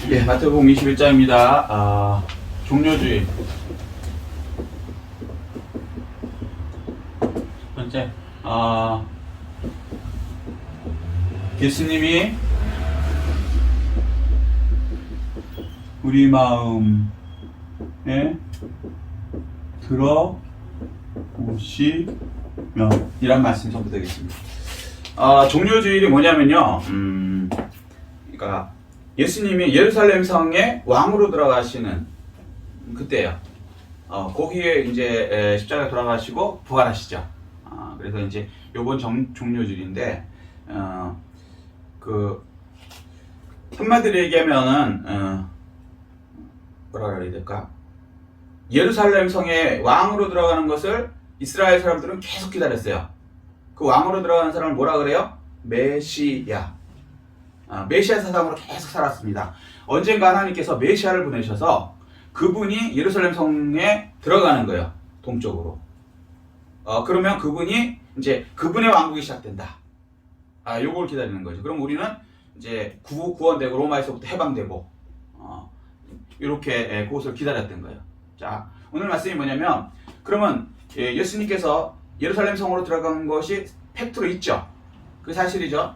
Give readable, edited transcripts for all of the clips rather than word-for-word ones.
예, 마태복음 21장입니다. 종료주의. 첫 번째, 예수님이 우리 마음에 들어오시면 이란 말씀이 전부되겠습니다. 종료주일이 뭐냐면요, 그러니까 예수님이 예루살렘 성에 왕으로 들어가시는 그때예요. 거기에 이제 십자가에 돌아가시고 부활하시죠. 그래서 이제 요번 종료주일인데, 그 한마디로 얘기하면은 뭐라 그래야 될까? 예루살렘 성에 왕으로 들어가는 것을 이스라엘 사람들은 계속 기다렸어요. 그 왕으로 들어가는 사람을 뭐라 그래요? 메시아. 메시아 사상으로 계속 살았습니다. 언젠가 하나님께서 메시아를 보내셔서 그분이 예루살렘 성에 들어가는 거예요. 동쪽으로. 그러면 그분이 이제 그분의 왕국이 시작된다. 요걸 기다리는 거죠. 그럼 우리는 이제 구원되고 로마에서부터 해방되고 이렇게 그것을 기다렸던 거예요. 자, 오늘 말씀이 뭐냐면, 그러면 예수님께서 예루살렘 성으로 들어간 것이 팩트로 있죠. 그 사실이죠.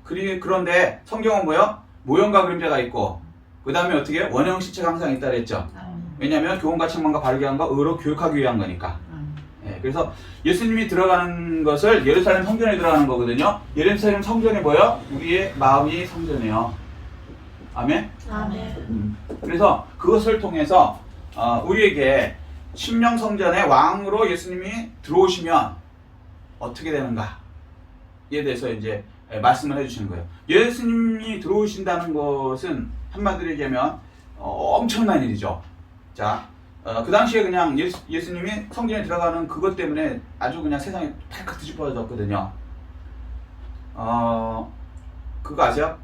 그런데 성경은 뭐요? 모형과 그림자가 있고, 그 다음에 어떻게 원형 실체가 항상 있다 그랬죠. 왜냐하면 교훈과 책망과 바르게 한 거 의로 교육하기 위한 거니까. 그래서 예수님이 들어가는 것을 예루살렘 성전에 들어가는 거거든요. 예루살렘 성전이 뭐요? 우리의 마음이 성전이에요. 아멘? 아멘. 그래서 그것을 통해서 우리에게 심령 성전의 왕으로 예수님이 들어오시면 어떻게 되는가에 대해서 이제 말씀을 해주시는 거예요. 예수님이 들어오신다는 것은 한마디로 얘기하면 엄청난 일이죠. 자, 그 당시에 그냥 예수님이 성전에 들어가는 그것 때문에 아주 그냥 세상이 탈칵 뒤집어졌거든요. 그거 아세요?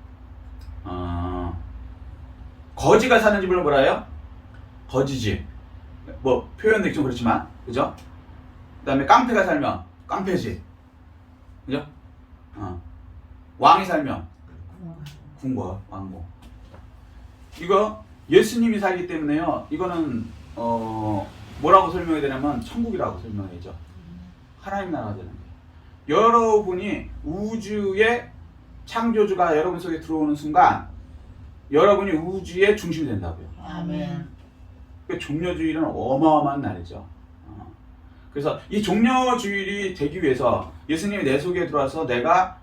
거지가 사는 집을 뭐라 해요? 거지집. 뭐 표현이 좀 그렇지만, 그죠? 그 다음에 깡패가 살면 깡패집. 그죠? 왕이 살면 궁궐, 왕궁. 이거 예수님이 살기 때문에요. 이거는 뭐라고 설명해야 되냐면 천국이라고 설명해야죠. 하나님 나라가 되는 거예요. 여러분이 우주의 창조주가 여러분 속에 들어오는 순간 여러분이 우주의 중심이 된다고요. 아멘. 그 종료주일은 어마어마한 날이죠. 그래서 이 종료주일이 되기 위해서 예수님이 내 속에 들어와서 내가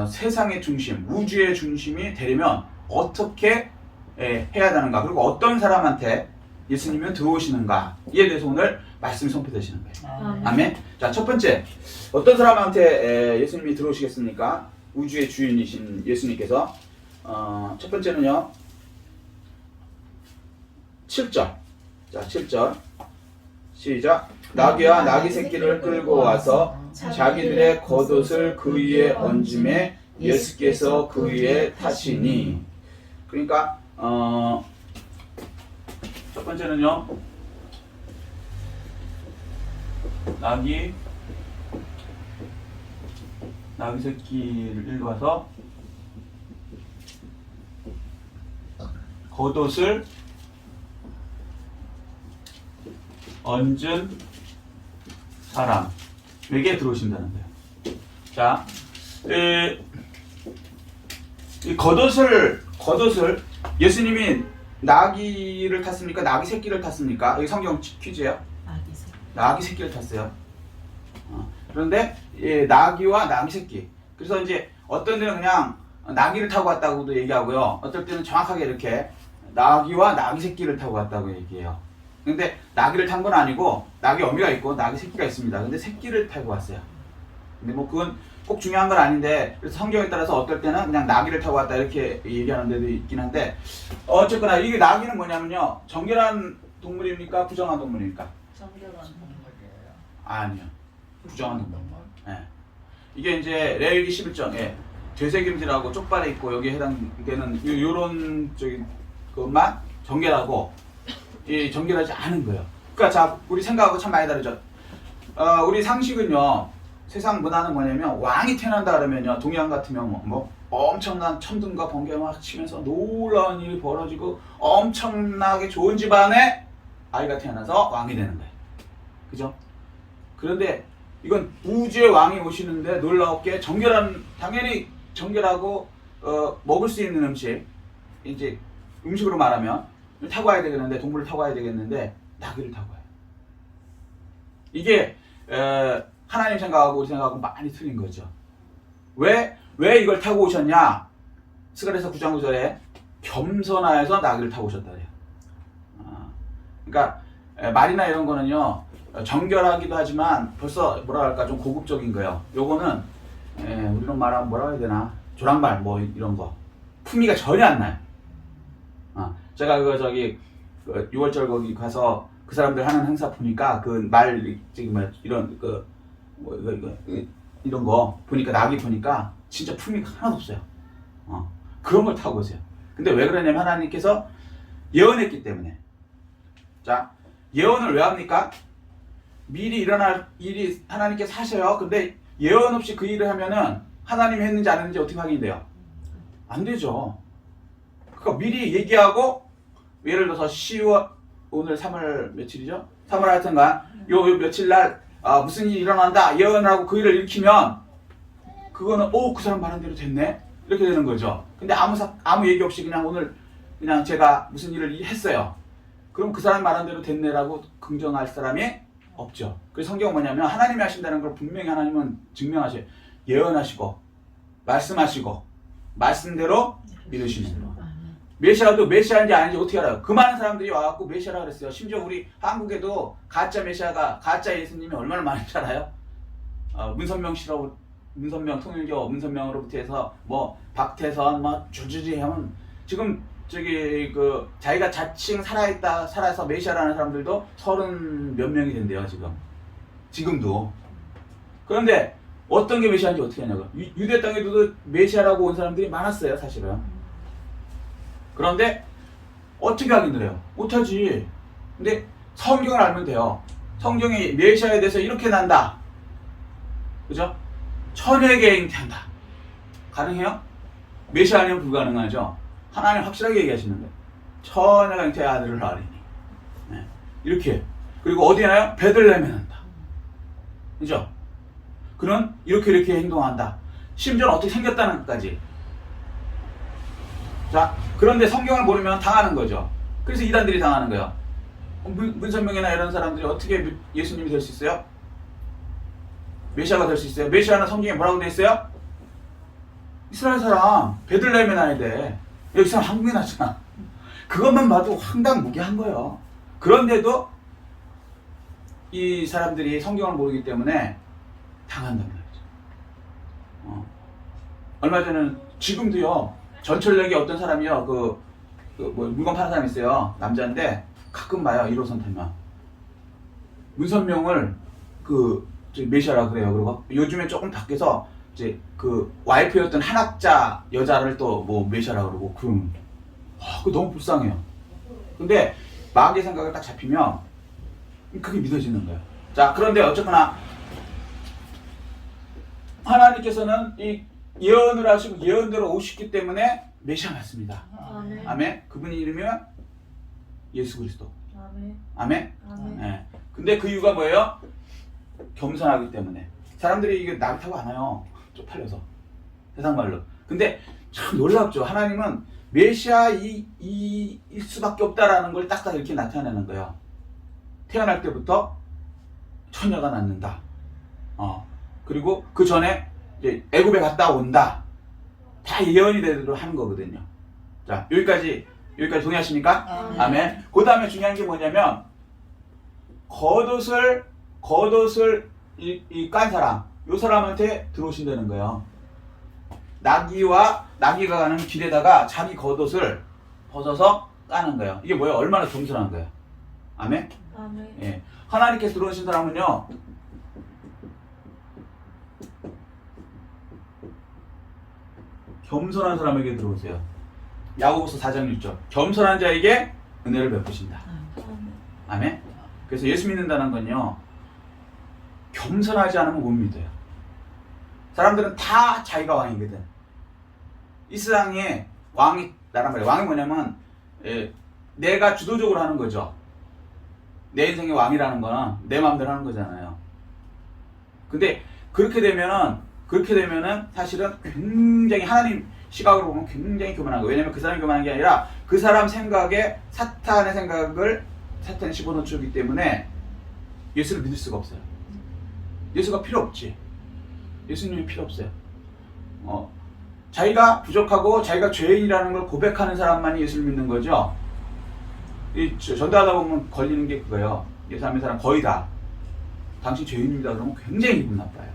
세상의 중심, 우주의 중심이 되려면 어떻게 해야 되는가, 그리고 어떤 사람한테 예수님은 들어오시는가에 대해서 오늘 말씀이 선포되시는 거예요. 아멘. 자, 첫 번째, 어떤 사람한테 예수님이 들어오시겠습니까? 우주의 주인이신 예수님께서 첫 번째는요, 7절. 자, 7절 시작. 나귀와 나귀 새끼를 끌고 와서 자기들의 겉옷을 그 위에 얹음에 예수께서 그 위에 타시니. 그러니까 첫 번째는요, 나귀 새끼를 끌고 와서 겉옷을 얹은 사람에게 들어오신다는 거예요. 자, 이 겉옷을 예수님이 나귀를 탔습니까? 나귀 새끼를 탔습니까? 여기 성경 퀴즈예요. 나귀 새끼를 탔어요. 그런데 나귀와 나귀 새끼. 그래서 이제 어떤 데는 그냥 나귀를 타고 왔다고도 얘기하고요. 어떨 때는 정확하게 이렇게 나귀와 나귀 새끼를 타고 왔다고 얘기해요. 근데 나귀를 탄 건 아니고 나귀 어미가 있고 나귀 새끼가 있습니다. 근데 새끼를 타고 왔어요. 근데 뭐 그건 꼭 중요한 건 아닌데, 그래서 성경에 따라서 어떨 때는 그냥 나귀를 타고 왔다 이렇게 얘기하는 데도 있긴 한데, 어쨌거나 이게 나귀는 뭐냐면요, 정결한 동물입니까? 부정한 동물입니까? 정결한 동물이에요. 아니요, 부정한 동물. 네. 이게 이제 레위기 11장 되새김질하고 쪽발에 있고 여기에 해당되는 요런 것만 정결하고 정결하지 않은 거예요. 그러니까 자, 우리 생각하고 참 많이 다르죠. 우리 상식은요, 세상 문화는 뭐냐면 왕이 태어난다 그러면요, 동양 같으면 뭐 엄청난 천둥과 번개가 막 치면서 놀라운 일이 벌어지고 엄청나게 좋은 집안에 아이가 태어나서 왕이 되는 거예요. 그죠? 그런데 이건 우주의 왕이 오시는데 놀랍게 당연히 정결하고 먹을 수 있는 음식, 이제 음식으로 말하면 타고 와야 되겠는데, 동물을 타고 와야 되겠는데 나귀를 타고 와요. 이게 하나님 생각하고 우리 생각하고 많이 틀린 거죠. 왜 이걸 타고 오셨냐? 스가랴서 9장 9절에 겸손하여서 나귀를 타고 오셨다 그래요. 그러니까 말이나 이런 거는요, 정결하기도 하지만 벌써 뭐라 할까 좀 고급적인 거예요. 요거는 우리로 말하면 뭐라 해야 되나, 조랑말 뭐 이런 거 품위가 전혀 안 나요. 제가 6월절 거기 가서 그 사람들 하는 행사 보니까 그 말 이런 이런 거 보니까, 나귀 보니까 진짜 품위가 하나도 없어요. 그런 걸 타고 오세요. 근데 왜 그러냐면 하나님께서 예언했기 때문에. 자, 예언을 왜 합니까? 미리 일어날 일이 하나님께서 하셔요. 근데 예언 없이 그 일을 하면은 하나님이 했는지 안 했는지 어떻게 확인이 돼요? 안 되죠. 그러니까 미리 얘기하고, 예를 들어서 10월, 오늘 3월 며칠이죠? 3월 하여튼간 요 며칠 날 무슨 일이 일어난다 예언하고 그 일을 일으키면 그거는 그 사람 말한 대로 됐네? 이렇게 되는 거죠. 근데 아무 얘기 없이 그냥 제가 무슨 일을 했어요. 그럼 그 사람 말한 대로 됐네라고 긍정할 사람이 없죠. 그래서 성경은 뭐냐면 하나님이 하신다는 걸 분명히 하나님은 증명하셔요. 예언하시고 말씀하시고 말씀대로 이루시는 거. 메시아도 메시아인지 아닌지 어떻게 알아요? 그 많은 사람들이 와갖고 메시아라 그랬어요. 심지어 우리 한국에도 가짜 메시아가, 가짜 예수님이 얼마나 많은지 알아요? 문선명 통일교 문선명으로부터 해서 뭐 박태선 뭐 줄줄이 하면 지금 자기가 자칭 살아서 메시아라는 사람들도 30몇 명이 된대요. 지금도. 그런데 어떤 게 메시아인지 어떻게 하냐고. 유대 땅에도 메시아라고 온 사람들이 많았어요, 사실은. 그런데 어떻게 하긴 해요? 못하지. 근데 성경을 알면 돼요. 성경이 메시아에 대해서 이렇게 난다. 그죠? 천혜계 잉태한다. 가능해요? 메시아 아니면 불가능하죠. 하나님 확실하게 얘기하시는 거예요. 천혜가 잉태의 아들을 낳으리니. 네. 이렇게. 그리고 어디에 나요? 베들레헴에 난다. 그죠? 그는 이렇게 행동한다. 심지어는 어떻게 생겼다는 것까지. 자, 그런데 성경을 모르면 당하는 거죠. 그래서 이단들이 당하는 거예요. 문선명이나 이런 사람들이 어떻게 예수님이 될 수 있어요? 메시아가 될 수 있어요? 메시아는 성경에 뭐라고 되어 있어요? 이스라엘 사람 베들레헴에 나야 돼. 여기 사람 한국에 났잖아. 그것만 봐도 황당무계한 거예요. 그런데도 이 사람들이 성경을 모르기 때문에 당한단 말이죠. 얼마 전에는, 지금도요, 전철역에 어떤 사람이요, 뭐 물건 파는 사람이 있어요. 남자인데 가끔 봐요. 1호선 타면 문선명을 메시아라 그래요. 그리고 요즘에 조금 바뀌어서 이제 와이프였던 한학자 여자를 또 뭐 메시아라 그러고, 그거 너무 불쌍해요. 근데 마귀의 생각을 딱 잡히면 그게 믿어지는 거예요. 자, 그런데 어쨌거나 하나님께서는 이 예언을 하시고 예언대로 오시기 때문에 메시아 맞습니다. 아멘. 그분의 이름이 예수 그리스도. 아멘. 네. 근데 그 이유가 뭐예요? 겸손하기 때문에. 사람들이 이게 나를 타고 안 와요. 쪽팔려서. 세상 말로. 근데 참 놀랍죠. 하나님은 메시아일 수밖에 없다라는 걸 딱딱 이렇게 나타내는 거예요. 태어날 때부터 처녀가 낳는다. 그리고 그 전에 이제 애굽에 갔다 온다. 다 예언이 되도록 하는 거거든요. 자, 여기까지 동의하십니까? 아멘. 그 다음에 중요한 게 뭐냐면, 겉옷을 깐 사람, 요 사람한테 들어오신다는 거예요. 나귀가 가는 길에다가 자기 겉옷을 벗어서 까는 거예요. 이게 뭐예요? 얼마나 겸손한 거예요. 아멘. 예. 하나님께서 들어오신 사람은요, 겸손한 사람에게 들어오세요. 야고보서 4장 6절. 겸손한 자에게 은혜를 베푸신다. 아멘. 그래서 예수 믿는다는 건요, 겸손하지 않으면 못 믿어요. 사람들은 다 자기가 왕이거든. 이 세상에 왕이 나란 말이에요. 왕이 뭐냐면 내가 주도적으로 하는 거죠. 내 인생의 왕이라는 거는 내 마음대로 하는 거잖아요. 근데 그렇게 되면은 사실은 굉장히 하나님 시각으로 보면 굉장히 교만한 거예요. 왜냐면 그 사람이 교만한 게 아니라 그 사람 생각에 사탄의 생각을 사탄이 집어넣기 때문에 예수를 믿을 수가 없어요. 예수가 필요 없지. 예수님이 필요 없어요. 자기가 부족하고 자기가 죄인이라는 걸 고백하는 사람만이 예수를 믿는 거죠. 전도하다 보면 걸리는 게 그거예요. 예수 안 믿는 사람 거의 다 당신 죄인입니다 그러면 굉장히 기분 나빠요.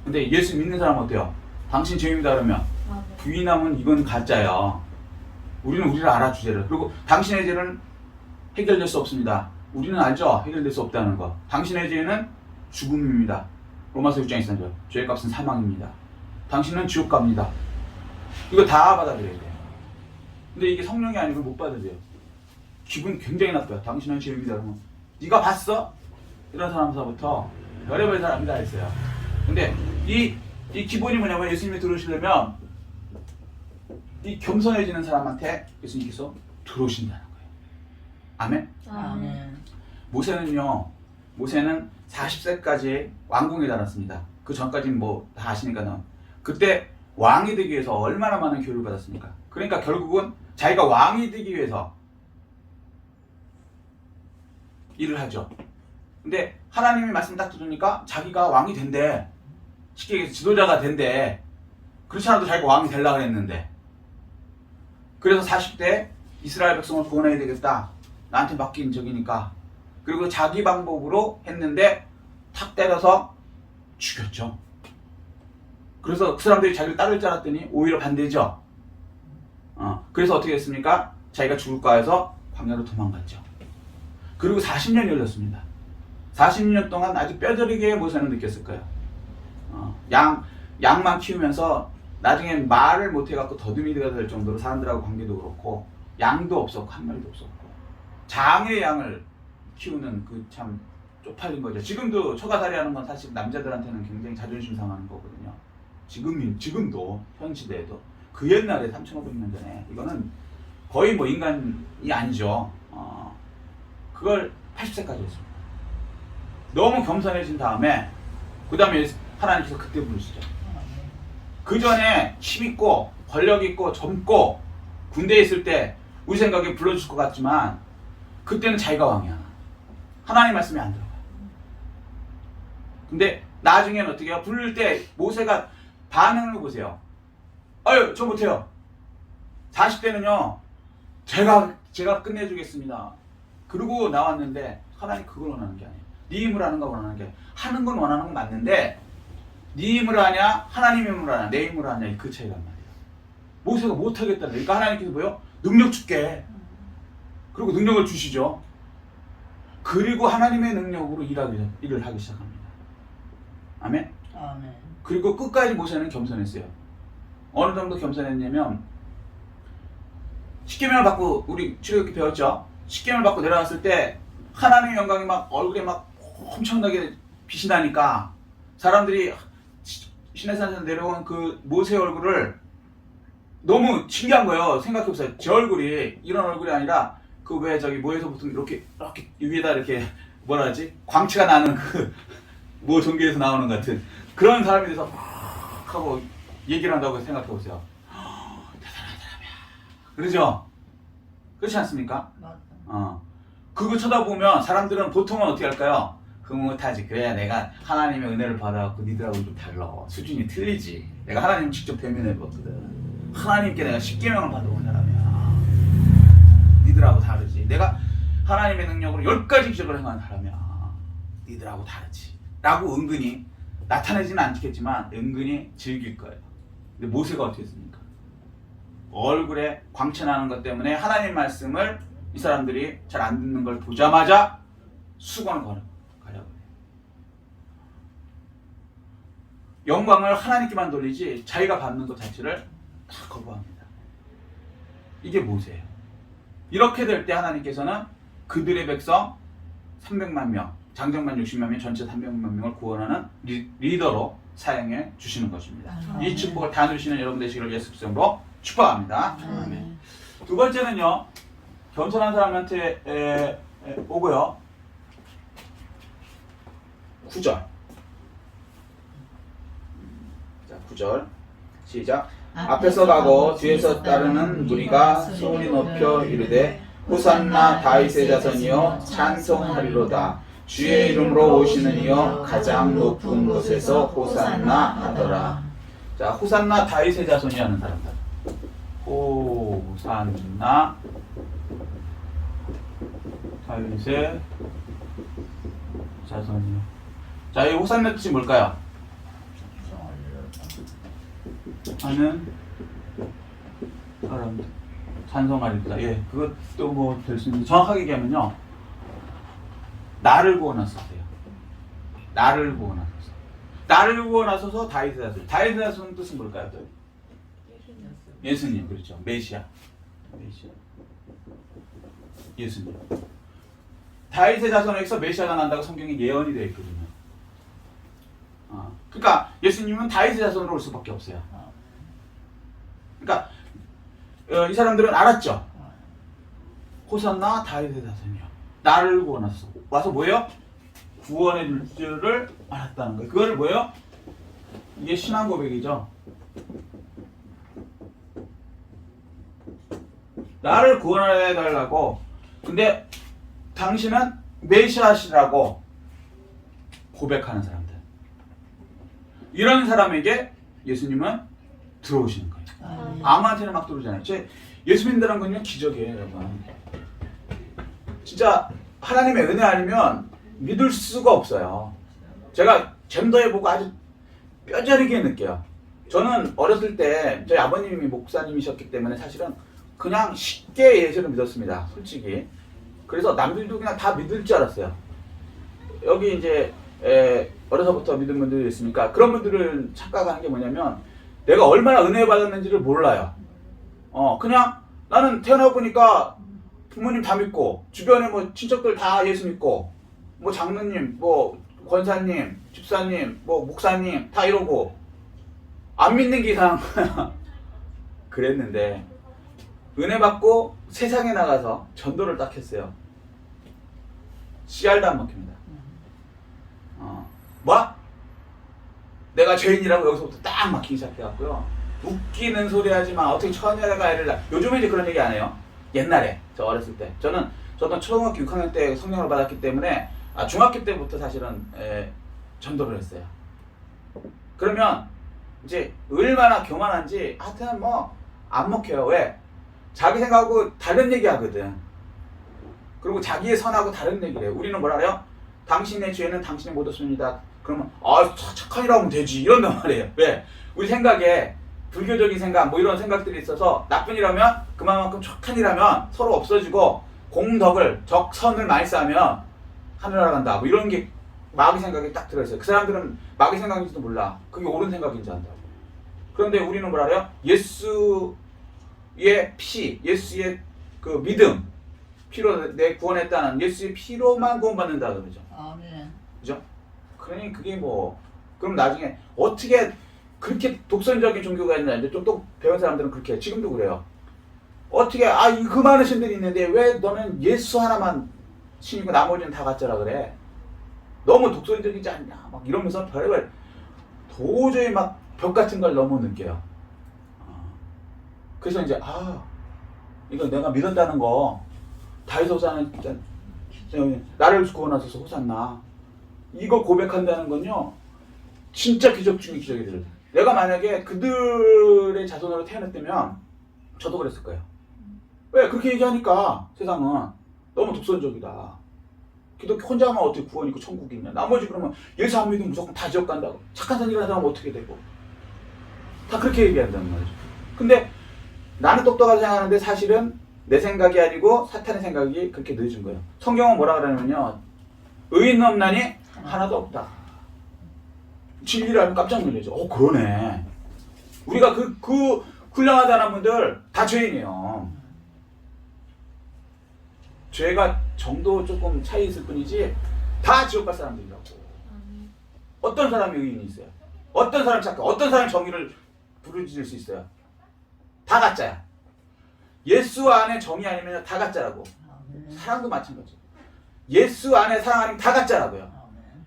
근데 예수 믿는 사람은 어때요? 당신 죄인입니다 그러면 부인하면 이건 가짜예요. 우리는 우리를 알아 주제를. 그리고 당신의 죄는 해결될 수 없습니다. 우리는 알죠? 해결될 수 없다는 거. 당신의 죄는 죽음입니다. 로마서 6장 23절. 죄의 값은 사망입니다. 당신은 지옥 갑니다. 이거 다 받아들여야 돼요. 근데 이게 성령이 아니고 못 받아들여요. 기분 굉장히 나빠요. 당신은 죄인이다 그러면 네가 봤어? 이런 사람서부터 별의별 사람이 다 있어요. 근데 이 기본이 뭐냐면 예수님이 들어오시려면 이 겸손해지는 사람한테 예수님께서 들어오신다는 거예요. 아멘? 아멘. 모세는 40세까지 왕궁에 달았습니다. 그 전까지는 뭐 다 아시니까는. 그때 왕이 되기 위해서 얼마나 많은 교육을 받았습니까? 그러니까 결국은 자기가 왕이 되기 위해서 일을 하죠. 근데 하나님의 말씀 딱 들으니까 자기가 왕이 된대. 쉽게 얘기해서 지도자가 된대. 그렇지 않아도 자기가 왕이 되려고 했는데. 그래서 40대 이스라엘 백성을 구원해야 되겠다. 나한테 맡긴 적이니까. 그리고 자기 방법으로 했는데 탁 때려서 죽였죠. 그래서 그 사람들이 자기를 따를 줄 알았더니 오히려 반대죠. 그래서 어떻게 했습니까? 자기가 죽을까 해서 광야로 도망갔죠. 그리고 40년이 걸렸습니다. 40년 동안 아주 뼈저리게 모세는 느꼈을 거예요. 양만 키우면서 나중에 말을 못해갖고 더듬이가 될 정도로 사람들하고 관계도 그렇고 양도 없었고 한 마리도 없었고 장의 양을 키우는 그 참 쪽팔린 거죠. 지금도 초가살이 하는 건 사실 남자들한테는 굉장히 자존심 상하는 거거든요. 지금도 현 시대에도 그 옛날에 3,500년 전에 이거는 거의 뭐 인간이 아니죠. 그걸 80세까지 했습니다. 너무 겸손해진 다음에 그 다음에 하나님께서 그때 부르시죠. 그 전에 힘있고 권력있고 젊고 군대에 있을 때 우리 생각에 불러줄 것 같지만 그때는 자기가 왕이야. 하나님 말씀이 안 들어가요. 근데 나중에는 어떻게 해요? 부를 때 모세가 반응을 보세요. 아유 저 못해요. 40대는요 제가 끝내주겠습니다. 그러고 나왔는데 하나님 그걸 원하는 게 아니에요. 네 힘으로 하는 거 원하는 게 하는 건 원하는 건 맞는데 네 힘으로 하냐 하나님 힘으로 하냐 내 힘으로 하냐 그 차이란 말이에요. 모세가 못하겠다는 거예요. 그러니까 하나님께서 뭐요? 능력 줄게. 그리고 능력을 주시죠. 그리고 하나님의 능력으로 일을 하기 시작합니다. 아멘? 아멘. 그리고 끝까지 모세는 겸손했어요. 어느 정도 겸손했냐면 10계명을 받고 우리 출애굽기 배웠죠? 10계명을 받고 내려왔을 때 하나님의 영광이 막 얼굴에 막 엄청나게 빛이 나니까 사람들이 시내산에서 내려온 그 모세의 얼굴을 너무 신기한 거예요. 생각해보세요. 제 얼굴이 이런 얼굴이 아니라 그 왜 저기 뭐에서 보통 이렇게 위에다 이렇게 뭐라 하지? 광채가 나는 그 뭐 종교에서 나오는 것 같은 그런 사람이 돼서 막 하고 얘기를 한다고 생각해보세요. 대단한 사람이야. 그러죠? 그렇지 않습니까? 맞다. 그거 쳐다보면 사람들은 보통은 어떻게 할까요? 흐뭇하지. 그래야 내가 하나님의 은혜를 받아갖고 니들하고 좀 달라. 수준이 틀리지. 내가 하나님 직접 대면해봤거든. 하나님께 내가 10계명을 받아온 사람이야. 니들하고 다르지. 내가 하나님의 능력으로 10가지 기적을 행한 사람이야. 니들하고 다르지. 라고 은근히 나타내지는 않겠지만 은근히 즐길 거예요. 근데 모세가 어떻게 했습니까? 얼굴에 광채 나는 것 때문에 하나님 말씀을 이 사람들이 잘 안 듣는 걸 보자마자 수건을 가려고 해요. 영광을 하나님께만 돌리지 자기가 받는 것 자체를 다 거부합니다. 이게 모세예요. 이렇게 될 때 하나님께서는 그들의 백성 300만 명, 장정만 60만 명, 전체 300만 명을 구원하는 리더로 사용해 주시는 것입니다. 아멘. 이 축복을 다 누리시는 여러분 되시기를 예수 그리스도로 축복합니다. 아멘. 두 번째는요, 겸손한 사람한테 오고요. 9절. 자, 9절. 시작. 앞에서 가고 뒤에서 따르는 무리가 소리 높여 이르되 호산나 다윗의 자손이여 찬송하리로다. 주의 이름으로 오시는 이여 가장 높은 곳에서 호산나 하더라. 자, 호산나 다윗의 자손이 하는 사람들. 호산나 다윗의 자손이요. 자, 이 호산나 뜻이 뭘까요? 하는 사람들. 찬송하리로다. 예, 그것도 뭐 될 수 있는데 정확하게 얘기하면요, 나를 구원하소서요. 나를 구원하소서. 나를 구원하소서 다윗의 자손. 다윗의 자손 뜻은 뭘까요? 또? 예수님, 그렇죠. 메시아. 메시아. 예수님. 다윗의 자손에서 메시아가 난다고 성경에 예언이 되어 있거든요. 그러니까 예수님은 다윗의 자손으로 올 수밖에 없어요. 그러니까 이 사람들은 알았죠. 호산나 다윗의 자손이요. 나를 구원하소서. 와서 뭐예요? 구원해 줄 줄을 알았다는 거예요. 그거를 뭐예요? 이게 신앙 고백이죠. 나를 구원해 달라고. 근데 당신은 메시아시라고 고백하는 사람들. 이런 사람에게 예수님은 들어오시는 거예요. 아무한테나 막 들어오잖아요. 예수 믿는다는 건요, 기적이에요, 여러분. 진짜 하나님의 은혜 아니면 믿을 수가 없어요. 제가 젠더해보고 아주 뼈저리게 느껴요. 저는 어렸을 때 저희 아버님이 목사님이셨기 때문에 사실은 그냥 쉽게 예수를 믿었습니다. 솔직히. 그래서 남들도 그냥 다 믿을 줄 알았어요. 여기 이제 어려서부터 믿은 분들이 있으니까 그런 분들은 착각하는 게 뭐냐면 내가 얼마나 은혜 받았는지를 몰라요. 그냥 나는 태어나 보니까 부모님 다 믿고 주변에 뭐 친척들 다 예수 믿고 뭐 장로님, 뭐 권사님, 집사님, 뭐 목사님 다 이러고 안 믿는 게 이상한 거야. 그랬는데 은혜 받고 세상에 나가서 전도를 딱 했어요. 씨알도 안 먹힙니다. 뭐? 내가 죄인이라고 여기서부터 딱 막히기 시작해갖고요. 웃기는 소리 하지 마. 어떻게 처녀가 애를 낳아. 요즘에 이제 그런 얘기 안 해요. 옛날에 저 어렸을 때 저도 초등학교 6학년 때 성령을 받았기 때문에 중학교 때부터 사실은 전도를 했어요. 그러면 이제 얼마나 교만한지 하여튼 뭐 안 먹혀요. 왜? 자기 생각하고 다른 얘기 하거든. 그리고 자기의 선하고 다른 얘기를 해요. 우리는 뭐라 그래요? 당신의 죄는 당신이 못 얻습니다. 그러면 착한이라고 하면 되지 이런단 말이에요. 왜? 우리 생각에 불교적인 생각 뭐 이런 생각들이 있어서 나쁜 일하면 그만큼 착한 일하면 서로 없어지고 공덕을 적선을 많이 쌓으면 하늘나라 간다 뭐 이런 게 마귀 생각에 딱 들어있어요. 그 사람들은 마귀 생각인지도 몰라. 그게 옳은 생각인지 안다고. 그런데 우리는 뭐라 그래요? 예수의 피, 예수의 그 믿음, 피로 내 구원했다는 예수의 피로만 구원받는다 그러죠. 아멘. 그죠? 그러니 그게 뭐 그럼 나중에 어떻게 그렇게 독선적인 종교가 있는지 좀 또 배운 사람들은 그렇게 해요. 지금도 그래요. 어떻게 그 많은 신들이 있는데 왜 너는 예수 하나만 신이고 나머지는 다 가짜라 그래? 너무 독선적이지 않냐? 막 이러면서 별의별 도저히 막 벽 같은 걸 너무 느껴요. 그래서 이제 이거 내가 믿었다는 거 다윗 호산은 나를 구원하소서 호산나 이거 고백한다는 건요 진짜 기적 중의 기적이 들어요. 내가 만약에 그들의 자손으로 태어났다면 저도 그랬을 거예요. 왜? 그렇게 얘기하니까 세상은 너무 독선적이다. 기독교 혼자만 어떻게 구원이 있고 천국이 있냐. 나머지 그러면 예수 안 믿으면 무조건 다 지옥 간다고. 착한 선이라는 사람은 어떻게 되고. 다 그렇게 얘기한다는 말이죠. 근데 나는 똑똑하게 생각하는데 사실은 내 생각이 아니고 사탄의 생각이 그렇게 늦은 거예요. 성경은 뭐라 그러냐면요. 의인 없나니 하나도 없다. 진리를 알면 깜짝 놀라죠. 그러네. 우리가 그 훌륭하다는 분들 다 죄인이에요. 죄가 정도 조금 차이 있을 뿐이지 다 지옥 갈 사람들이라고. 어떤 사람이 의인이 있어요? 어떤 사람이 착해? 어떤 사람이 정의를 부르짖을 수 있어요? 다 가짜야. 예수 안에 정의 아니면 다 가짜라고. 아멘. 사랑도 마찬가지. 예수 안에 사랑 아니면 다 가짜라고요. 아멘.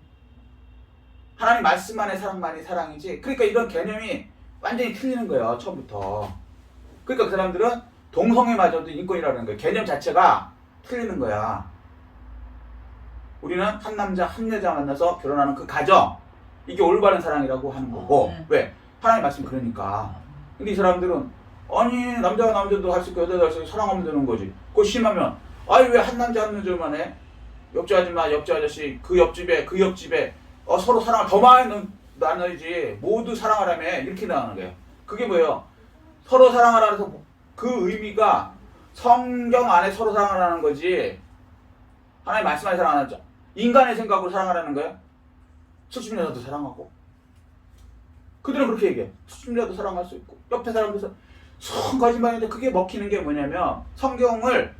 하나님 말씀 안에 사랑만이 사랑이지. 그러니까 이런 개념이 완전히 틀리는 거예요. 처음부터. 그러니까 그 사람들은 동성애마저도 인권이라는 거예요. 개념 자체가 틀리는 거야. 우리는 한 남자 한 여자 만나서 결혼하는 그 가정, 이게 올바른 사랑이라고 하는 거고. 네. 왜? 하나님 말씀 그러니까. 근데 이 사람들은 아니 남자가 남자도 할 수 있고 여자도 할 수 있고 사랑하면 되는 거지. 그거 심하면 아니 왜 한 남자 한 여자만 해? 옆집 아줌마 옆집 아저씨 그 옆집에 서로 사랑을 더 많이 나눠야지. 모두 사랑하라며 이렇게 나가는 거예요. 그게 뭐예요? 서로 사랑하라 해서 그 의미가 성경 안에 서로 사랑하라는 거지. 하나님 말씀 안에 사랑하는 인간의 생각으로 사랑하라는 거예요. 수십년도 사랑하고. 그들은 그렇게 얘기해. 수십년도 사랑할 수 있고 옆에 사람들 성 거짓말인데 그게 먹히는 게 뭐냐면 성경을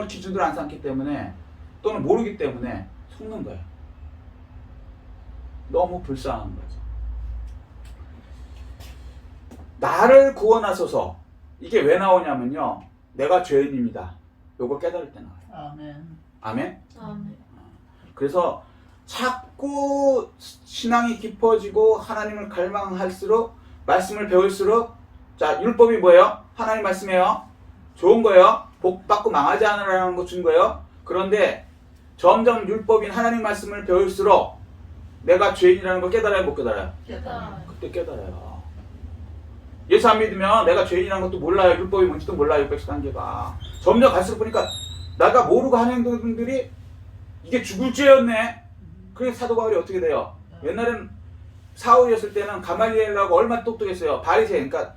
기준으로 안 삼기 때문에 또는 모르기 때문에 속는 거예요. 너무 불쌍한 거죠. 나를 구원하소서. 이게 왜 나오냐면요. 내가 죄인입니다. 요걸 깨달을 때 나와요. 아멘. 아멘? 아멘. 그래서 자꾸 신앙이 깊어지고 하나님을 갈망할수록 말씀을 배울수록 자 율법이 뭐예요? 하나님 말씀이에요. 좋은 거예요. 복 받고 망하지 않으라는 거 준 거예요. 그런데 점점 율법인 하나님 말씀을 배울수록 내가 죄인이라는 걸 깨달아요? 못 깨달아요? 깨달아요. 그때 깨달아요. 예수 안 믿으면 내가 죄인이라는 것도 몰라요. 율법이 뭔지도 몰라요. 613개가. 점점 갈수록 보니까 내가 모르고 하는 행동들이 이게 죽을 죄였네. 그래서 사도 바울이 어떻게 돼요? 옛날엔 사울이었을 때는 가말리엘하고 얼마나 똑똑했어요. 바리새인, 그러니까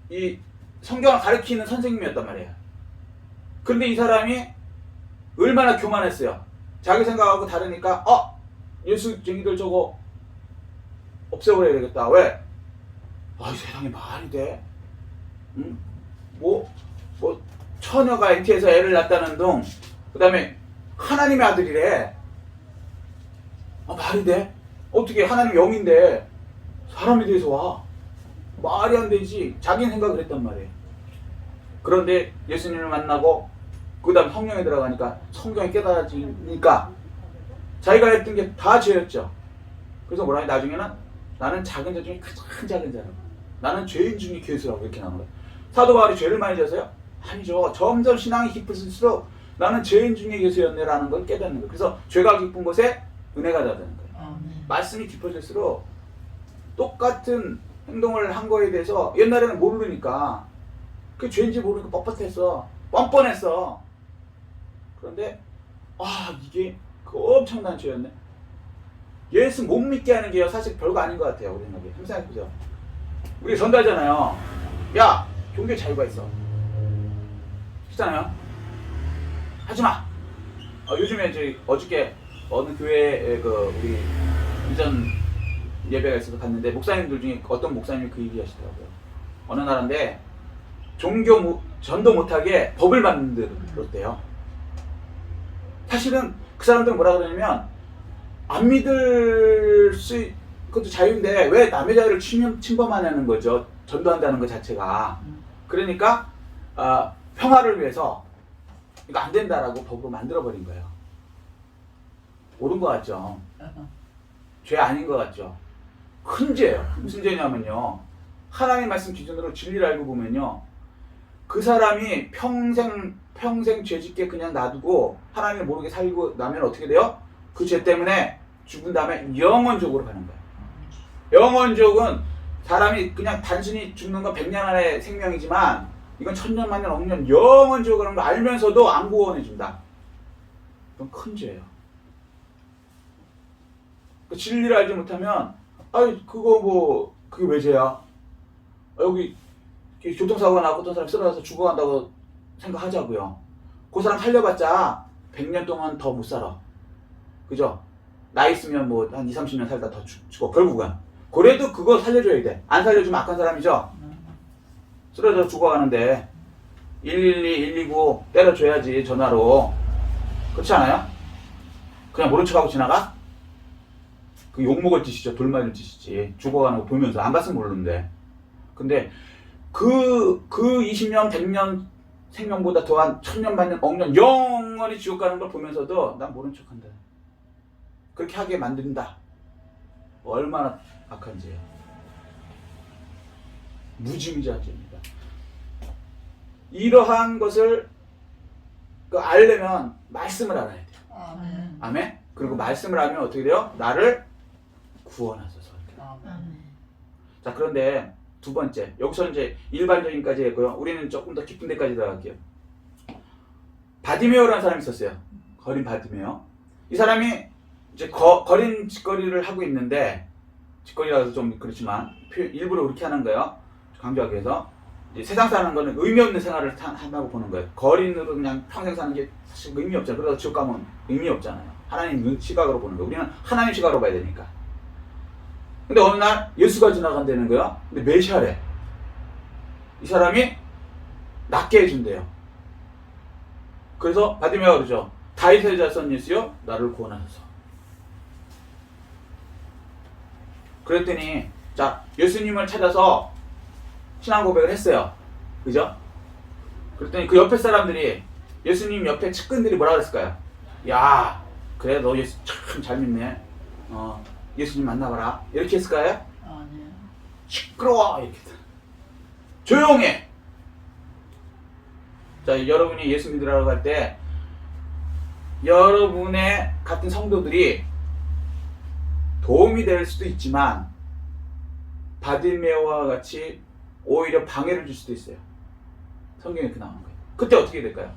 이 성경을 가르치는 선생님이었단 말이에요. 근데 이 사람이 얼마나 교만했어요. 자기 생각하고 다르니까 예수쟁이들 저거 없애버려야 되겠다. 왜? 이 세상에 말이 돼? 응? 뭐 처녀가 MT에서 애를 낳았다는 둥, 그 다음에 하나님의 아들이래. 말이 돼? 어떻게 하나님 영인데 사람이 돼서 와? 말이 안 되지. 자기는 생각을 했단 말이에요. 그런데 예수님을 만나고 그 다음 성령에 들어가니까 성경이 깨달아지니까 자기가 했던 게 다 죄였죠. 그래서 뭐라 해? 나중에는 나는 작은 자 중에 가장 작은 자라고. 나는 죄인 중에 괴수라고 이렇게 나오는 거예요. 사도 바울이 죄를 많이 져서요? 아니죠. 점점 신앙이 깊을수록 나는 죄인 중에 괴수였네라는 걸 깨닫는 거예요. 그래서 죄가 깊은 곳에 은혜가 닿는 거예요. 아멘. 말씀이 깊어질수록 똑같은 행동을 한 거에 대해서 옛날에는 모르니까 그게 죄인지 모르니까 뻣뻣했어. 뻔뻔했어. 그런데 이게 그 엄청난 죄였네. 예수 못 믿게 하는 게요 사실 별거 아닌 것 같아요. 우리 생각에. 한번 생각해보세요. 우리 전도하잖아요. 야 종교에 자유가 있어. 그렇잖아요. 하지마. 요즘에 어저께 어느 교회에 우리 이전 예배가 있어서 갔는데 목사님들 중에 어떤 목사님이 그 얘기 하시더라고요. 어느 나라인데 전도 못하게 법을 만들었대요. 사실은 그 사람들은 뭐라 그러냐면 안 믿을 그것도 자유인데 왜 남의 자유를 침범하냐는 거죠. 전도한다는 것 자체가. 그러니까 평화를 위해서 이거 안 된다라고 법으로 만들어버린 거예요. 옳은 것 같죠? 죄 아닌 것 같죠? 큰 죄예요. 무슨 죄냐면요. 하나님 말씀 기준으로 진리를 알고 보면요. 그 사람이 평생 죄짓게 그냥 놔두고 하나님을 모르게 살고 나면 어떻게 돼요? 그 죄 때문에 죽은 다음에 영원족으로 가는 거예요. 영원족은 사람이 그냥 단순히 죽는 건 100년 안의 생명이지만 이건 1000년, 만년, 억년 영원족으로 가는 거 알면서도 안 구원해준다. 그건 큰 죄예요. 그 진리를 알지 못하면 그게 왜 죄야? 여기 교통사고가 나고 어떤 사람이 쓰러져서 죽어간다고 생각하자고요. 그 사람 살려봤자 100년 동안 더 못 살아. 그죠? 나이 있으면 한 20, 30년 살다 더 죽어. 결국은. 그래도 그거 살려줘야 돼. 안 살려주면 악한 사람이죠? 쓰러져 죽어가는데 112, 129 때려줘야지 전화로. 그렇지 않아요? 그냥 모른 척하고 지나가? 그 욕먹을 짓이죠. 돌 맞을 짓이지. 죽어가는 거 보면서 안 봤으면 모르는데. 근데 그 20년, 100년 생명보다 더한 1000년, 만년, 억년 영원히 지옥 가는 걸 보면서도 난 모른 척한다. 그렇게 하게 만든다. 얼마나 악한지요. 무지무지한 죄입니다. 이러한 것을 알려면 말씀을 알아야 돼요. 아멘. 아멘? 그리고 말씀을 알면 어떻게 돼요? 나를 구원하소서. 아멘. 자, 그런데 두 번째, 여기서 이제 일반적인까지 했고요. 우리는 조금 더 깊은 데까지 들어갈게요. 바디메오라는 사람이 있었어요. 거린 바디메오. 이 사람이 이제 거린 짓거리를 하고 있는데, 짓거리라서 좀 그렇지만 일부러 그렇게 하는 거예요. 강조하기 위해서. 이제 세상 사는 거는 의미 없는 생활을 한다고 보는 거예요. 거린으로 그냥 평생 사는 게 사실 의미 없잖아요. 그러다 지옥 가면 의미 없잖아요. 하나님 시각으로 보는 거예요. 우리는 하나님 시각으로 봐야 되니까. 근데 어느 날 예수가 지나간다는 거야. 근데 메시아래. 이 사람이 낫게 해준대요. 그래서 바디메오가 그러죠. 다윗의 자손 예수여 나를 구원하소서. 그랬더니 자, 예수님을 찾아서 신앙 고백을 했어요. 그죠? 그랬더니 그 옆에 사람들이, 예수님 옆에 측근들이 뭐라 그랬을까요? 야, 그래 너 예수 참 잘 믿네. 예수님 만나봐라. 이렇게 했을까요? 아니요. 시끄러워. 이렇게. 조용해. 자, 여러분이 예수 믿으라고 할 때 여러분의 같은 성도들이 도움이 될 수도 있지만 바디메오와 같이 오히려 방해를 줄 수도 있어요. 성경에 그 나오는 거예요. 그때 어떻게 될까요?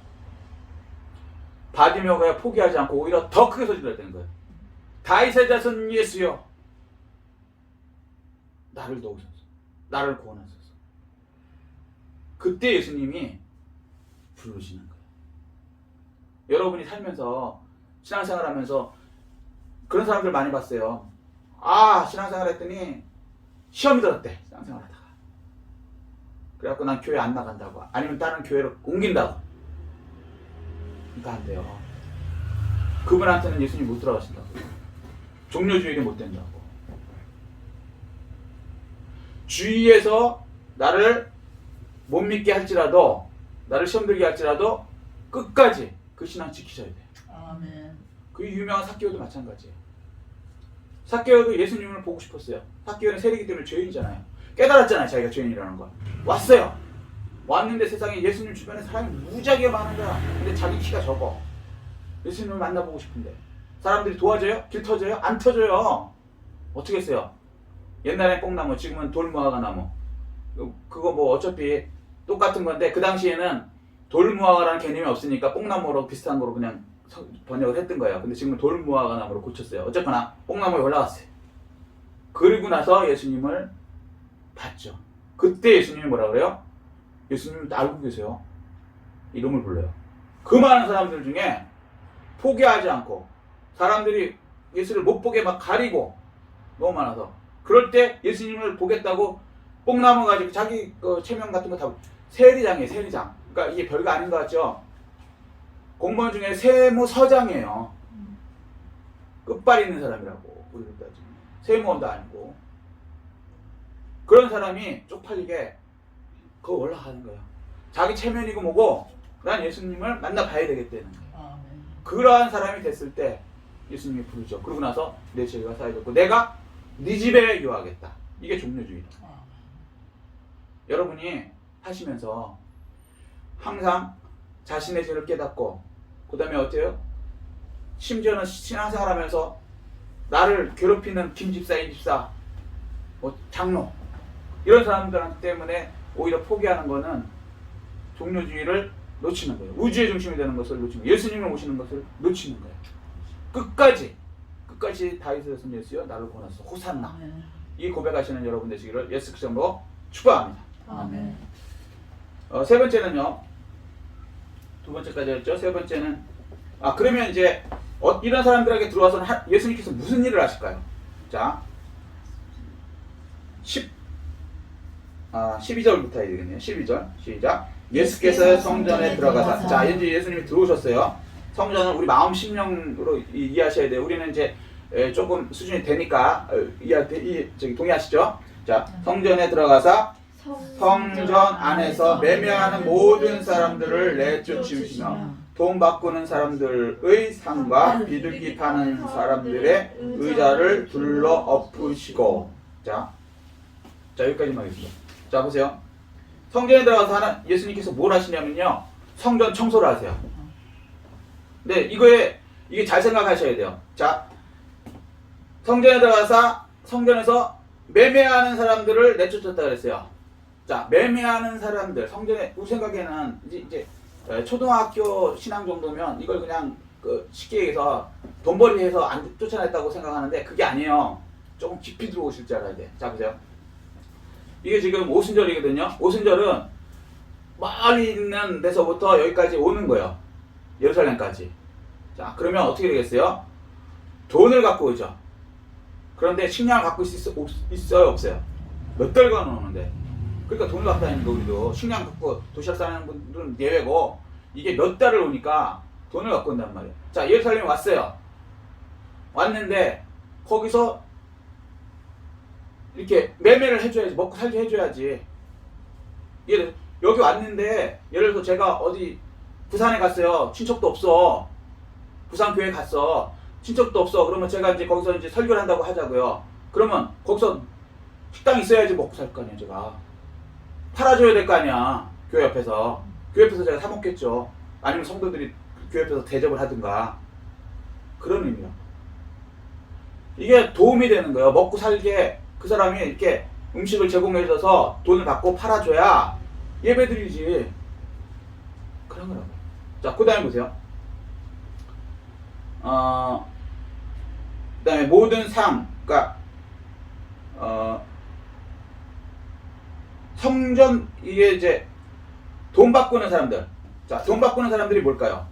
바디메오가 포기하지 않고 오히려 더 크게 소리를 내는 거예요. 다윗의 자손 예수여 나를 도우소서. 나를 구원하소서. 그때 예수님이 부르시는 거예요. 여러분이 살면서 신앙생활 하면서 그런 사람들 많이 봤어요. 신앙생활 했더니 시험이 들었대. 신앙생활 하다가. 그래갖고 난 교회 안 나간다고. 아니면 다른 교회로 옮긴다고. 그러니까 안 돼요. 그분한테는 예수님 못 들어가신다고. 종료주일이 못 된다고. 주위에서 나를 못 믿게 할지라도, 나를 시험 들게 할지라도 끝까지 그 신앙 지키셔야 돼요. 아멘. 그 유명한 삭개오도 마찬가지예요. 삭개오도 예수님을 보고 싶었어요. 삭개오는 세리기 때문에 죄인이잖아요. 깨달았잖아요. 자기가 죄인이라는 걸. 왔어요. 왔는데 세상에 예수님 주변에 사람이 무지하게 많은 거야. 근데 자기 키가 적어. 예수님을 만나보고 싶은데 사람들이 도와줘요? 길 터져요? 안 터져요. 어떻게 했어요? 옛날엔 뽕나무, 지금은 돌무화과 나무. 그거 뭐 어차피 똑같은 건데 그 당시에는 돌무화과라는 개념이 없으니까 뽕나무로 비슷한 거로 그냥 번역을 했던 거예요. 근데 지금은 돌무화과 나무로 고쳤어요. 어쨌거나 뽕나무에 올라갔어요. 그리고 나서 예수님을 봤죠. 그때 예수님이 뭐라 그래요? 예수님 알고 계세요. 이름을 불러요. 그 많은 사람들 중에 포기하지 않고 사람들이 예수를 못 보게 막 가리고 너무 많아서 그럴 때 예수님을 보겠다고 뽕나무 가지고 자기 체면 같은 거 다 세리장이에요. 세리장. 그러니까 이게 별거 아닌 것 같죠? 공무원 중에 세무서장이에요. 끝발이 있는 사람이라고 우리로 따지면 세무원도 아니고 그런 사람이 쪽팔리게 그거 올라가는 거예요. 자기 체면이고 뭐고 난 예수님을 만나봐야 되겠다는 거예요. 아멘. 그러한 사람이 됐을 때 예수님이 부르죠. 그러고 나서 내 죄가 사해졌고 내가 네 집에 유하겠다. 이게 종료주의다. 아멘. 여러분이 하시면서 항상 자신의 죄를 깨닫고 그 다음에 어때요? 심지어는 신앙생활하면서 나를 괴롭히는 김집사, 이집사, 뭐 장로 이런 사람들 때문에 오히려 포기하는 거는 종료주의를 놓치는 거예요. 우주의 중심이 되는 것을 놓치는 거예요. 예수님을 모시는 것을 놓치는 거예요. 끝까지 다윗의 자손 예수여 나를 구원하소서 호산나. 아멘. 이 고백하시는 여러분 되시기를 예수 그리스도로 축복합니다. 아멘. 세 번째는요. 두 번째까지 했죠. 세 번째는 그러면 이제 이런 사람들에게 들어와서는 예수님께서 무슨 일을 하실까요? 자 12절부터 해야 되겠네요. 12절 시작. 예수께서 성전에 들어가사. 자 이제 예수님이 들어오셨어요. 성전은 우리 마음 심령으로 이해하셔야 돼요. 우리는 이제 조금 수준이 되니까 동의하시죠? 자, 성전에 들어가서 성전 안에서 매매하는 모든 사람들을 내쫓으시며 돈 바꾸는 사람들의 상과 비둘기 파는 사람들의 의자를 둘러 엎으시고. 자 여기까지만 하겠습니다. 자 보세요. 성전에 들어가서 예수님께서 뭘 하시냐면요, 성전 청소를 하세요. 근데 이게 잘 생각하셔야 돼요. 자, 성전에 들어가서 성전에서 매매하는 사람들을 내쫓았다 그랬어요. 자, 매매하는 사람들, 성전에 우리 생각에는 이제 초등학교 신앙 정도면 이걸 그냥 쉽게 얘기해서 돈벌이해서 안 쫓아냈다고 생각하는데 그게 아니에요. 조금 깊이 들어오실 줄 알아야 돼. 자 보세요. 이게 지금 오순절이거든요. 오순절은 멀리 있는 데서부터 여기까지 오는 거예요. 예루살렘까지. 자, 그러면 어떻게 되겠어요? 돈을 갖고 오죠. 그런데 식량을 갖고 있어요, 없어요? 몇 달간 오는데. 그러니까 돈을 갖다 다니니까 우리도 식량 갖고 도시락 싸는 분들은 예외고, 이게 몇 달을 오니까 돈을 갖고 온단 말이에요. 자, 예루살렘에 왔어요. 왔는데 거기서 이렇게 매매를 해줘야지, 먹고 살게 해줘야지. 여기 왔는데 예를 들어서 제가 어디 부산에 갔어요. 친척도 없어. 부산 교회 갔어. 친척도 없어. 그러면 제가 이제 거기서 이제 설교를 한다고 하자고요. 그러면 거기서 식당이 있어야지 먹고 살 거 아니에요, 제가. 팔아줘야 될 거 아니야, 교회 옆에서. 교회 옆에서 제가 사 먹겠죠. 아니면 성도들이 교회 옆에서 대접을 하든가. 그런 의미요. 이게 도움이 되는 거예요. 먹고 살게 그 사람이 이렇게 음식을 제공해줘서 돈을 받고 팔아줘야 예배드리지. 그런 거라고요. 자, 그 다음에 보세요. 그 다음에 모든 상, 그러니까 성전, 이게 이제 돈 바꾸는 사람들. 자, 돈 바꾸는 사람들이 뭘까요?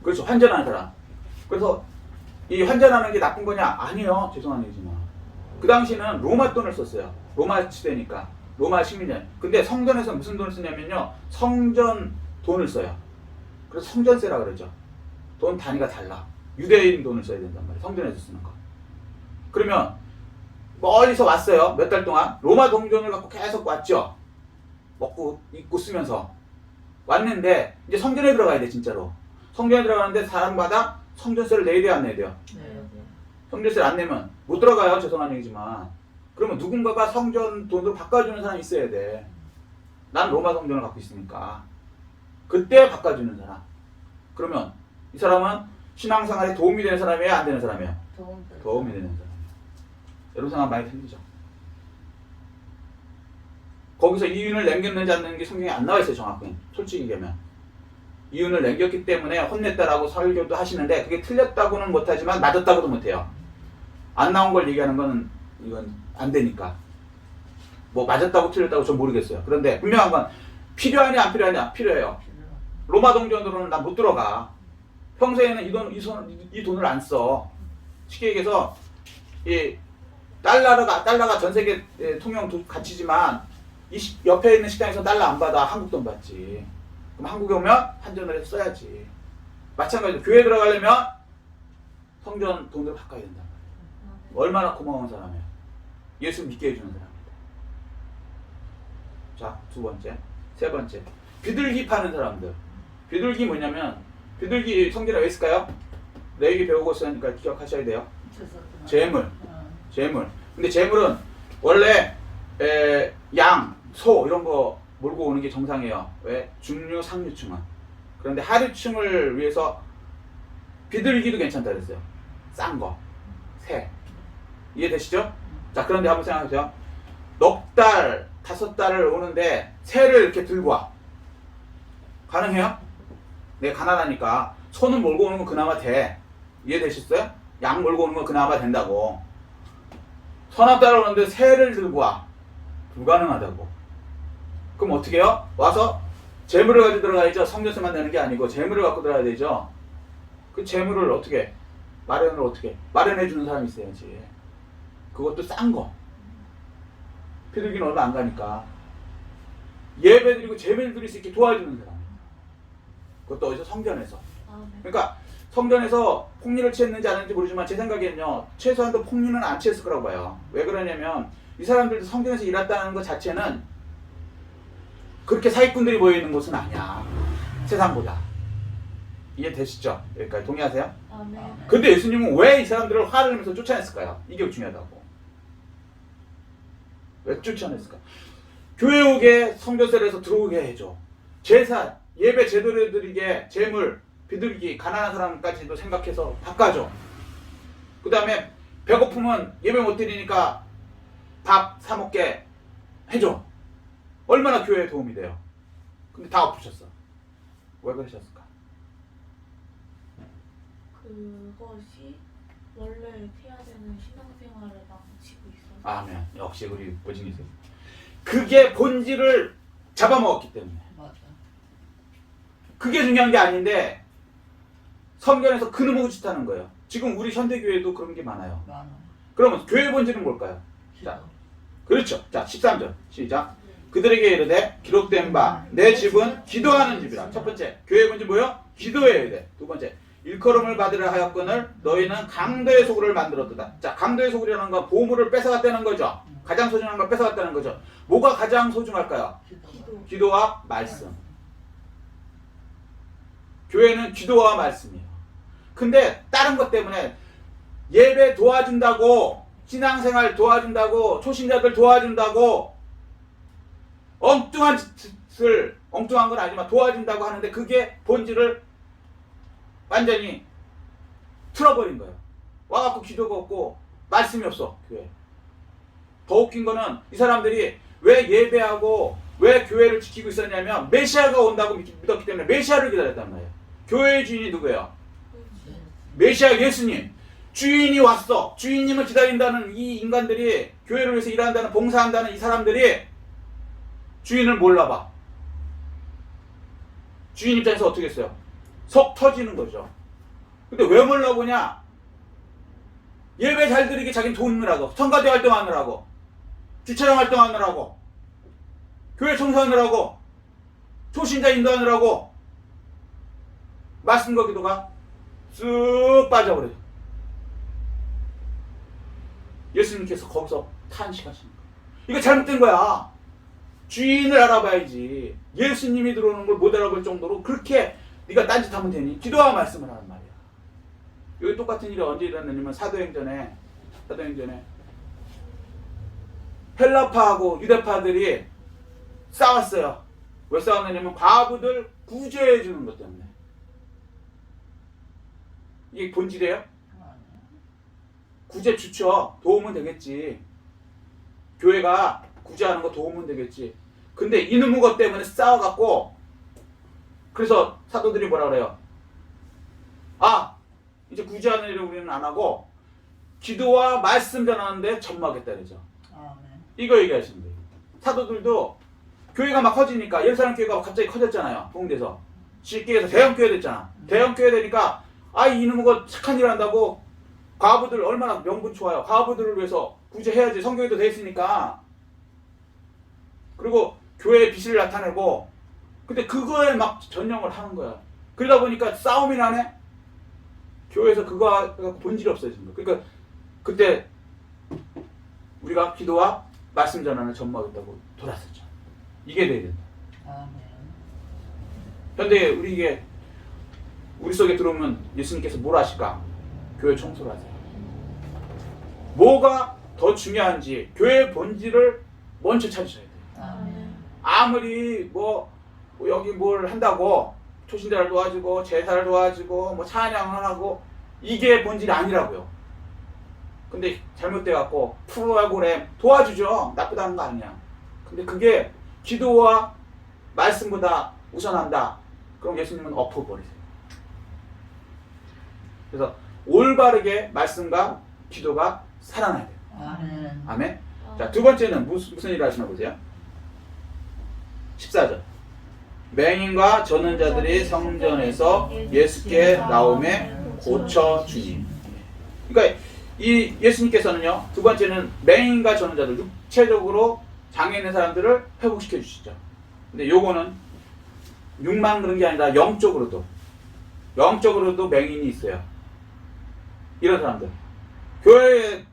그렇죠, 환전하는 사람. 그래서 이 환전하는 게 나쁜 거냐? 아니요, 죄송한 얘기지만 그 당시는 로마 돈을 썼어요. 로마 시대니까, 로마 식민지. 근데 성전에서 무슨 돈을 쓰냐면요, 성전 돈을 써요. 그래서 성전세라 그러죠. 돈 단위가 달라. 유대인 돈을 써야 된단 말이에요, 성전에서 쓰는 거. 그러면 멀리서 왔어요. 몇 달 동안 로마 동전을 갖고 계속 왔죠. 먹고 입고 쓰면서 왔는데 이제 성전에 들어가야 돼. 진짜로 성전에 들어가는데 사람마다 성전세를 내야 돼요, 안 내야 돼요? 네. 성전세를 안 내면 못 들어가요. 죄송한 얘기지만. 그러면 누군가가 성전 돈으로 바꿔주는 사람이 있어야 돼. 난 로마 성전을 갖고 있으니까. 그때 바꿔주는 사람. 그러면 이 사람은 신앙생활에 도움이 되는 사람이에요, 안 되는 사람이에요? 도움이 되는 사람이에요. 여러분 생각 많이 틀리죠? 거기서 이윤을 남겼는지 안 남는 게 성경에 안 나와 있어요, 정확히. 솔직히 얘기하면. 이윤을 남겼기 때문에 혼냈다라고 설교도 하시는데 그게 틀렸다고는 못하지만 맞았다고도 못해요. 안 나온 걸 얘기하는 건 이건 안 되니까. 뭐 맞았다고 틀렸다고 전 모르겠어요. 그런데 분명한 건 필요하냐 안 필요하냐? 필요해요. 로마 동전으로는 난 못 들어가. 평소에는 이 돈을 안 써. 쉽게 얘기해서 이 달러가 전 세계 통용 가치지만 옆에 있는 식당에서 달러 안 받아. 한국 돈 받지. 그럼 한국에 오면 환전을 해서 써야지. 마찬가지로 교회 들어가려면 성전 돈으로 바꿔야 된다. 얼마나 고마운 사람이에요. 예수 믿게 해주는 사람입니다. 자, 두 번째. 세 번째. 비둘기 파는 사람들. 비둘기 뭐냐면, 비둘기 성전에 왜 있을까요? 레위기 배우고 있으니까 기억하셔야 돼요. 재물. 근데 재물은 원래 양, 소 이런 거 몰고 오는 게 정상이에요. 왜? 중류, 상류층은. 그런데 하류층을 위해서 비둘기도 괜찮다 그랬어요. 싼 거, 새. 이해되시죠? 자, 그런데 한번 생각해보세요. 넉 달, 5달을 오는데 새를 이렇게 들고 와. 가능해요? 내가 가난하니까 소는 몰고 오는 건 그나마 돼. 이해되셨어요? 양 몰고 오는 건 그나마 된다고. 서너 달 오는데 새를 들고 와. 불가능하다고. 그럼 어떻게 해요? 와서 재물을 가지고 들어가야죠. 성전세만 내는 게 아니고 재물을 갖고 들어가야 되죠. 그 재물을 어떻게 마련해 주는 사람이 있어야지. 그것도 싼 거. 비둘기는 얼마 안 가니까. 예배 드리고 재물 드릴 수 있게 도와주는 사람. 그것도 어디서? 성전에서. 그러니까 성전에서 폭리를 취했는지 안 했는지 모르지만 제 생각에는요, 최소한도 폭리는 안 취했을 거라고 봐요. 왜 그러냐면 이 사람들도 성전에서 일했다는 것 자체는 그렇게 사기꾼들이 모여있는 곳은 아니야. 세상보다. 이해되시죠? 여기까지 동의하세요? 아멘. 근데 예수님은 왜 이 사람들을 화를 내면서 쫓아냈을까요? 이게 중요하다고. 왜 쫓아냈을까? 교회옥에 성전설에서 들어오게 해줘. 제사, 예배 제대로 드리게, 재물, 비둘기, 가난한 사람까지도 생각해서 바꿔줘. 그 다음에 배고프면 예배 못 드리니까 밥 사 먹게 해줘. 얼마나 교회에 도움이 돼요. 근데 다 엎으셨어. 왜 그러셨을까? 그것이 원래 해야 되는 신앙생활을 망치고 있어서. 아멘. 역시 우리 보증이세요. 그게 본질을 잡아먹었기 때문에. 맞아. 그게 중요한 게 아닌데 성경에서 그놈의 짓하는 거예요. 지금 우리 현대교회도 그런 게 많아요. 많아. 그러면 교회 본질은 뭘까요? 자, 그렇죠. 자, 13절 시작. 그들에게 이르되 기록된 바 내 집은 기도하는 집이라. 첫 번째, 교회 본질 뭐요? 기도해야 돼. 두 번째, 일컬음을 받으려 하였거늘 너희는 강도의 소굴을 만들었도다. 자, 강도의 소굴이라는 건 보물을 뺏어갔다는 거죠. 가장 소중한 걸 뺏어갔다는 거죠. 뭐가 가장 소중할까요? 기도. 기도와 말씀. 교회는 기도와 말씀이에요. 근데 다른 것 때문에 예배 도와준다고, 신앙생활 도와준다고, 초신자들 도와준다고 엉뚱한 짓을, 엉뚱한 건 아니지만 도와준다고 하는데 그게 본질을 완전히 틀어버린 거예요. 와갖고 기도가 없고 말씀이 없어, 교회. 더 웃긴 거는 이 사람들이 왜 예배하고 왜 교회를 지키고 있었냐면 메시아가 온다고 믿었기 때문에 메시아를 기다렸단 말이에요. 교회의 주인이 누구예요? 메시아 예수님. 주인이 왔어. 주인님을 기다린다는 이 인간들이, 교회를 위해서 일한다는, 봉사한다는 이 사람들이 주인을 몰라봐. 주인 입장에서 어떻게 했어요? 속 터지는 거죠. 근데 왜 몰라보냐? 예배 잘 드리게 자기는 돈을 하고, 성가대 활동하느라고, 주차장 활동하느라고, 교회 청소하느라고, 초신자 인도하느라고 말씀과 기도가 쑥 빠져버려요. 예수님께서 거기서 탄식하시는 거예요. 이거 잘못된 거야. 주인을 알아봐야지. 예수님이 들어오는 걸 못 알아볼 정도로 그렇게 네가 딴짓하면 되니? 기도와 말씀을 하란 말이야. 여기 똑같은 일이 언제 일어났냐면 사도행전에 헬라파하고 유대파들이 싸웠어요. 왜 싸웠냐면 과부들 구제해 주는 것 때문에. 이게 본질이에요? 구제 좋죠. 도움은 되겠지. 교회가 구제하는 거 도움은 되겠지. 근데 이놈의 것 때문에 싸워갖고, 그래서 사도들이 뭐라 그래요? 아, 이제 구제하는 일을 우리는 안 하고 기도와 말씀 전하는데 전무하겠다 그러죠. 아멘. 이거 얘기하시는 거예요. 사도들도 교회가 막 커지니까, 예루살렘 교회가 갑자기 커졌잖아요. 부흥돼서 쉽게 대형 교회 됐잖아. 대형 교회 되니까 아, 이놈의 것 착한 일 한다고 과부들 얼마나 명분 좋아요. 과부들을 위해서 구제해야지. 성교회도 돼 있으니까. 그리고 교회의 빛을 나타내고, 근데 그거에 막 전념을 하는 거야. 그러다 보니까 싸움이 나네. 교회에서 그거 본질이 없어지는 거야. 그러니까 그때 우리가 기도와 말씀 전하는 전무하겠다고 돌았었죠. 이게 돼야 된다. 아멘. 현대 우리 속에 들어오면 예수님께서 뭘 하실까? 교회 청소를 하세요. 뭐가 더 중요한지 교회의 본질을 먼저 찾으셔야 돼요. 아멘. 아무리 뭐 여기 뭘 한다고 초신자를 도와주고 제사를 도와주고 뭐 찬양을 하고 이게 본질이 아니라고요. 근데 잘못돼 갖고 프로그램 도와주죠. 나쁘다는 거 아니야. 근데 그게 기도와 말씀보다 우선한다. 그럼 예수님은 엎어버리세요. 그래서 올바르게 말씀과 기도가 살아나야 돼요. 아멘. 아멘. 자, 두 번째는 무슨 일을 하시나 보세요. 14절. 맹인과 전는 자들이 성전에서 예수께 나오매 고쳐주니. 그러니까 이 예수님께서는요, 두 번째는 맹인과 전는 자들, 육체적으로 장애 있는 사람들을 회복시켜 주시죠. 근데 요거는 육만 그런 게 아니라 영적으로도 영적으로도 맹인이 있어요. 이런 사람들. 교회에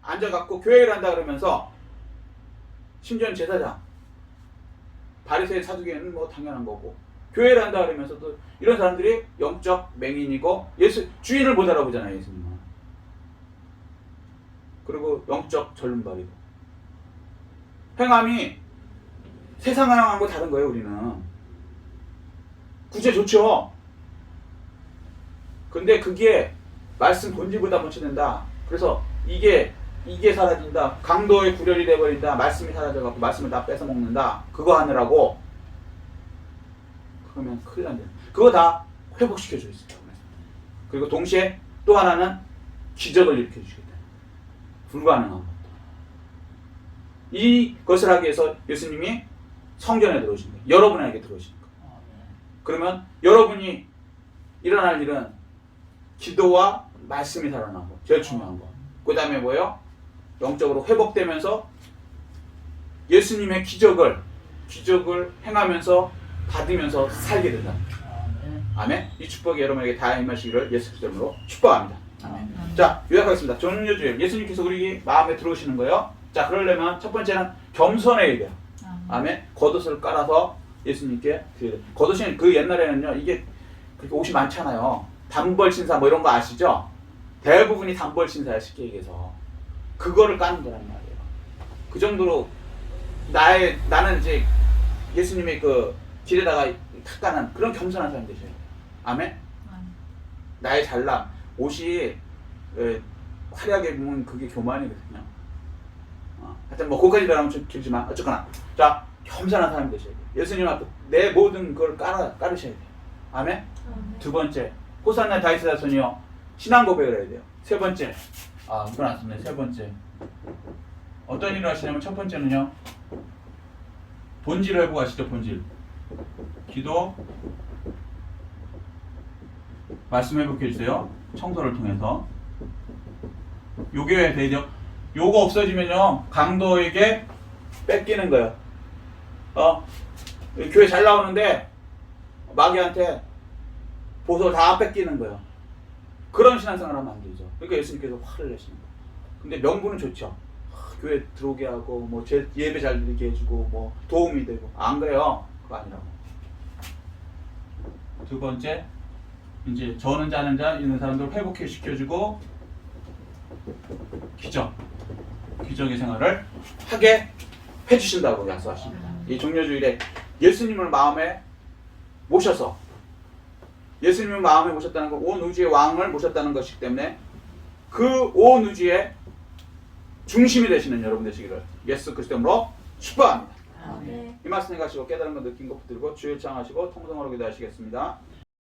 앉아갖고 교회를 한다 그러면서 심지어는 제사장, 바리새인 사두개는 뭐 당연한 거고 교회를 한다 그러면서도 이런 사람들이 영적 맹인이고 주인을 못 알아보잖아요. 예수님은. 그리고 영적 절름발이고 행함이 세상 행함하고 다른 거예요. 우리는 구제 좋죠. 근데 그게 말씀 본질보다 묻혀낸다. 그래서 이게 사라진다. 강도의 구렬이 돼버린다. 말씀이 사라져갖고 말씀을 다 뺏어먹는다. 그거 하느라고 그러면 큰일 난다. 그거 다 회복시켜줘 있어요. 그리고 동시에 또 하나는 기적을 일으켜주시겠다. 불가능한 것도. 이것을 하기 위해서 예수님이 성전에 들어오신 거예요. 여러분에게 들어오신 거예요. 그러면 여러분이 일어날 일은 기도와 말씀이 살아나고 제일 중요한 거. 그 다음에 뭐예요? 영적으로 회복되면서 예수님의 기적을 행하면서 받으면서 살게 된다. 아멘. 이 축복이 여러분에게 다 임하시기를 예수 그리스도 이름으로 축복합니다. 아멘. 자, 요약하겠습니다. 종료주일 예수님께서 우리 마음에 들어오시는 거예요. 자, 그러려면 첫 번째는 겸손해야 돼요. 아멘. 겉옷을 깔아서 예수님께 드려야 돼요. 겉옷이 그 옛날에는요, 이게 그렇게 옷이 많잖아요. 단벌 신사 뭐 이런 거 아시죠? 대부분이 단벌 신사야, 쉽게 얘기해서. 그거를 까는 거란 말이에요. 그 정도로 나는 이제 예수님의 그 길에다가 탁 까는 그런 겸손한 사람이 되셔야 돼요. 아멘? 나의 잘남, 옷이 화려하게 보면 그게 교만이거든요. 하여튼 뭐 거기까지 들어가면 좀 길지만 어쨌거나 자, 겸손한 사람이 되셔야 돼요. 예수님 앞에 내 모든 걸 깔으셔야 돼요. 아멘? 두 번째, 호산나 다윗의 자손이요, 신앙 고백을 해야 돼요. 세 번째, 이건 안 썼네. 세 번째, 어떤 일을 하시냐면 첫 번째는요, 본질을 회복하시죠. 본질. 기도, 말씀 회복해주세요. 청소를 통해서. 요게 되죠. 요거 없어지면요, 강도에게 뺏기는 거예요. 교회 잘 나오는데 마귀한테 보석 다 뺏기는 거예요. 그런 신앙생활 하면 안 되죠. 그러니까 예수님께서 화를 내시는 거예요. 근데 명분은 좋죠. 교회 들어오게 하고 뭐 예배 잘 드리게 해주고 뭐 도움이 되고. 안 그래요. 그거 아니라고. 두 번째, 이제 저는 자는 자 있는 사람들 회복해 시켜주고 기적의 생활을 하게 해주신다고 약속하십니다. 이 종료주일에 예수님을 마음에 모셔서, 예수님을 마음에 모셨다는 건 온 우주의 왕을 모셨다는 것이기 때문에 그 온 우주의 중심이 되시는 여러분 되시기를 예수 그리스도 이름으로 축복합니다. 이 말씀 생각하시고 깨달은 거 느낀 거 붙들고 주일 창하시고 통성으로 기도하시겠습니다.